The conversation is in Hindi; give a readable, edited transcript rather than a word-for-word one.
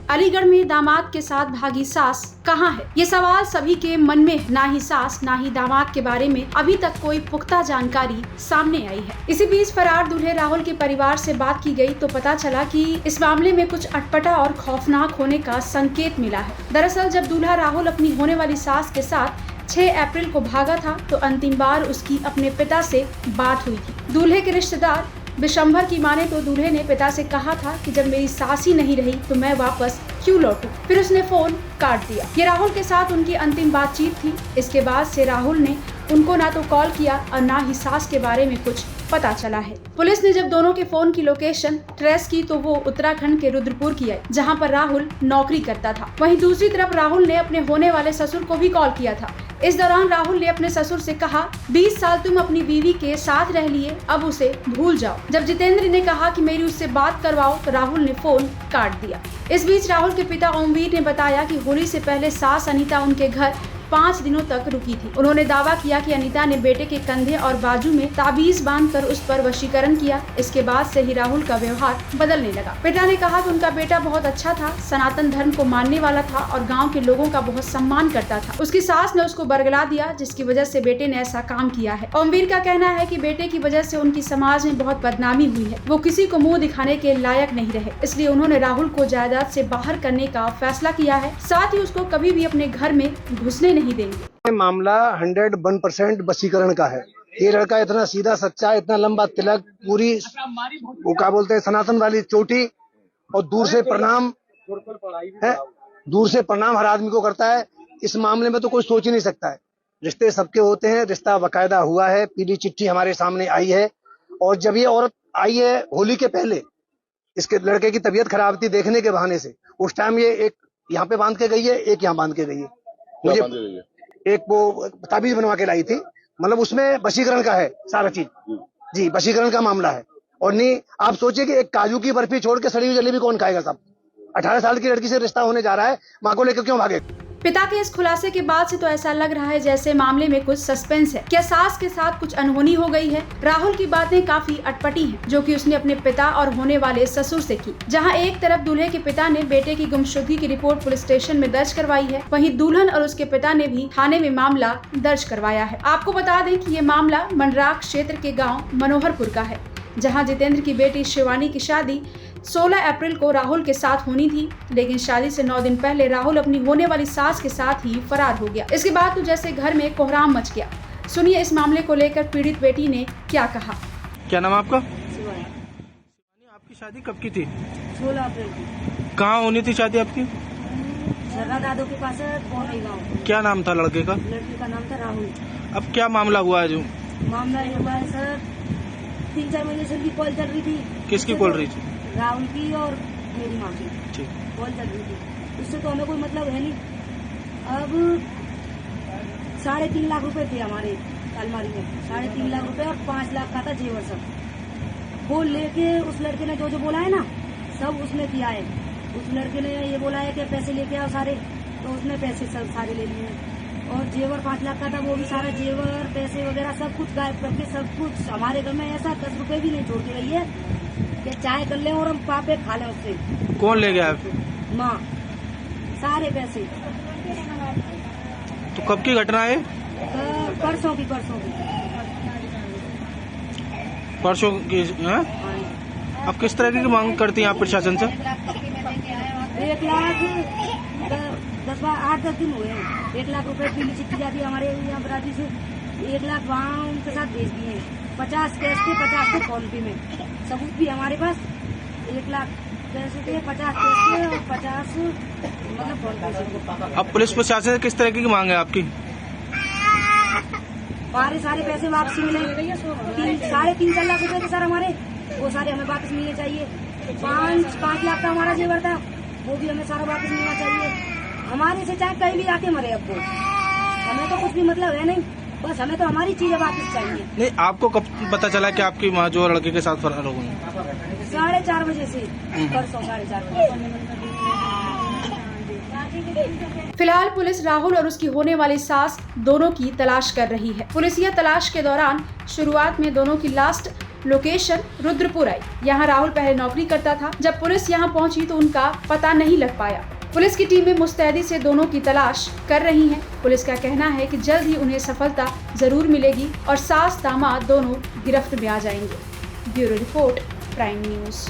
अलीगढ़ में दामाद के साथ भागी सास कहाँ है? ये सवाल सभी के मन में है। ना ही सास ना ही दामाद के बारे में अभी तक कोई पुख्ता जानकारी सामने आई है। इसी बीच फरार दूल्हे राहुल के परिवार से बात की गई तो पता चला कि इस मामले में कुछ अटपटा और खौफनाक होने का संकेत मिला है। दरअसल जब दूल्हा राहुल अपनी होने वाली सास के साथ 6 अप्रैल को भागा था तो अंतिम बार उसकी अपने पिता से बात हुई थी। दूल्हे के रिश्तेदार बिशंभर की माने तो दूल्हे ने पिता से कहा था कि जब मेरी सास ही नहीं रही तो मैं वापस क्यों लौटूं? फिर उसने फोन काट दिया। ये राहुल के साथ उनकी अंतिम बातचीत थी। इसके बाद से राहुल ने उनको ना तो कॉल किया और ना ही सास के बारे में कुछ पता चला है। पुलिस ने जब दोनों के फोन की लोकेशन ट्रेस की तो वो उत्तराखंड के रुद्रपुर की आई, जहां पर राहुल नौकरी करता था। वहीं दूसरी तरफ राहुल ने अपने होने वाले ससुर को भी कॉल किया था। इस दौरान राहुल ने अपने ससुर से कहा, 20 साल तुम अपनी बीवी के साथ रह लिए, अब उसे भूल जाओ। जब जितेंद्र ने कहा कि मेरी उससे बात करवाओ तो राहुल ने फोन काट दिया। इस बीच राहुल के पिता ओमवीर ने बताया कि होली से पहले सास अनीता उनके घर 5 दिनों तक रुकी थी। उन्होंने दावा किया कि अनीता ने बेटे के कंधे और बाजू में ताबीज बांधकर उस पर वशीकरण किया। इसके बाद से ही राहुल का व्यवहार बदलने लगा। पिता ने कहा कि उनका बेटा बहुत अच्छा था, सनातन धर्म को मानने वाला था और गांव के लोगों का बहुत सम्मान करता था। उसकी सास ने उसको बरगला दिया, जिसकी वजह से बेटे ने ऐसा काम किया है। ओमवीर का कहना है कि बेटे की वजह से उनकी समाज में बहुत बदनामी हुई है। वो किसी को मुँह दिखाने के लायक नहीं रहे, इसलिए उन्होंने राहुल को जायदाद से बाहर करने का फैसला किया है। साथ ही उसको कभी भी अपने घर में घुसने नहीं देंगे। मामला 101% वशीकरण का है। ये लड़का इतना सीधा सच्चा, इतना लंबा तिलक, पूरी वो क्या बोलते हैं सनातन वाली चोटी और दूर से प्रणाम है, दूर से प्रणाम हर आदमी को करता है। इस मामले में तो कोई सोच ही नहीं सकता है। रिश्ते सबके होते हैं, रिश्ता बाकायदा हुआ है, पीली चिट्ठी हमारे सामने आई है। और जब ये औरत आई है होली के पहले, इसके लड़के की तबीयत खराब थी देखने के बहाने से, उस टाइम ये एक यहाँ पे बांध के गई है, एक यहाँ बांध के गई है। मुझे एक वो ताबीज बनवा के लाई थी, मतलब उसमें वशीकरण का है सारा चीज जी, वशीकरण का मामला है। और नहीं आप सोचिए कि एक काजू की बर्फी छोड़ के सड़ी हुई जलेबी कौन खाएगा साहब? 18 साल की लड़की से रिश्ता होने जा रहा है, माँ को लेकर क्यों भागे? पिता के इस खुलासे के बाद से तो ऐसा लग रहा है जैसे मामले में कुछ सस्पेंस है। क्या सास के साथ कुछ अनहोनी हो गई है? राहुल की बातें काफी अटपटी हैं, जो कि उसने अपने पिता और होने वाले ससुर से की। जहां एक तरफ दूल्हे के पिता ने बेटे की गुमशुदगी की रिपोर्ट पुलिस स्टेशन में दर्ज करवाई है, वहीं दुल्हन और उसके पिता ने भी थाने में मामला दर्ज करवाया है। आपको बता दें कि ये मामला मंडराक क्षेत्र के गाँव मनोहरपुर का है, जहाँ जितेंद्र की बेटी शिवानी की शादी 16 अप्रैल को राहुल के साथ होनी थी, लेकिन शादी से 9 दिन पहले राहुल अपनी होने वाली सास के साथ ही फरार हो गया। इसके बाद तो जैसे घर में कोहराम मच गया। सुनिए इस मामले को लेकर पीड़ित बेटी ने क्या कहा। क्या नाम आपका? शिवानी। आपकी शादी कब की थी? 16 अप्रैल की। कहाँ होनी थी शादी आपकी? झर्रा दादो के पास पौड़ी गाँव। क्या नाम था लड़के का? लड़के का नाम था राहुल। अब क्या मामला हुआ है? जो मामला ये हुआ है सर, 3-4 महीने से उनकी कॉल चल रही थी। किसकी कॉल रही थी? राहुल की और मेरी माँ की ठीक। कॉल चल रही थी। उससे तो हमें कोई मतलब है नहीं। अब 3.5 लाख रुपए थे हमारे अलमारी में, 3.5 लाख रुपए और 5 लाख का था जेवर सब। वो लेके उस लड़के ने जो बोला है ना, सब उसने किया है। उस लड़के ने ये बोला है कि पैसे लेके आओ सारे, तो उसने पैसे सब सारे ले लिए। और जेवर 5 लाख का था, वो भी सारा जेवर पैसे वगैरह सब कुछ गायब करके, सब कुछ हमारे घर में ऐसा 10 रुपए भी नहीं छोड़ के गई है कि चाय कर ले और हम पापे खा लें उससे। कौन ले गया? माँ, सारे पैसे। तो कब की घटना है? परसों की परसों की है? अब किस तरह की मांग करती हैं आप प्रशासन से? 1 लाख 8-10 दिन हुए हैं। 1 लाख रुपए पीली चिट्ठी जाती है हमारे यहाँ बराती से। 1 लाख वहाँ उनके साथ भेज दिए। 50 कैश थे, 50 थे फोन पे में, सबूत भी हमारे पास। 1 लाख पैसे थे, 50 कैश थे और 50 मतलब फोन पे से। अब पुलिस प्रशासन से किस तरह की मांग है आपकी? हमारे सारे पैसे वापस मिले। 3.5-4 लाख रुपए थे सर हमारे, वो सारे हमें वापस मिलने चाहिए। 5 लाख का हमारा जेवर था, वो भी हमें सारा वापस मिलना चाहिए। हमारे से चाहे कहीं भी आके मरे, अब वो हमें तो कुछ भी मतलब है नहीं, बस हमें तो हमारी चीजें वापस चाहिए। नहीं, आपको कब पता चला कि आपकी माँ जो लड़के के साथ फरार हो गई? 4:30 बजे से, परसों 4:30 बजे। फिलहाल पुलिस राहुल और उसकी होने वाली सास दोनों की तलाश कर रही है। पुलिस यह तलाश के दौरान शुरुआत में दोनों की लास्ट लोकेशन रुद्रपुर आई। यहाँ राहुल पहले नौकरी करता था। जब पुलिस यहाँ पहुंची तो उनका पता नहीं लग पाया। पुलिस की टीमें मुस्तैदी से दोनों की तलाश कर रही हैं। पुलिस का कहना है कि जल्द ही उन्हें सफलता जरूर मिलेगी और सास दामाद दोनों गिरफ्त में आ जाएंगे। Bureau report, prime news.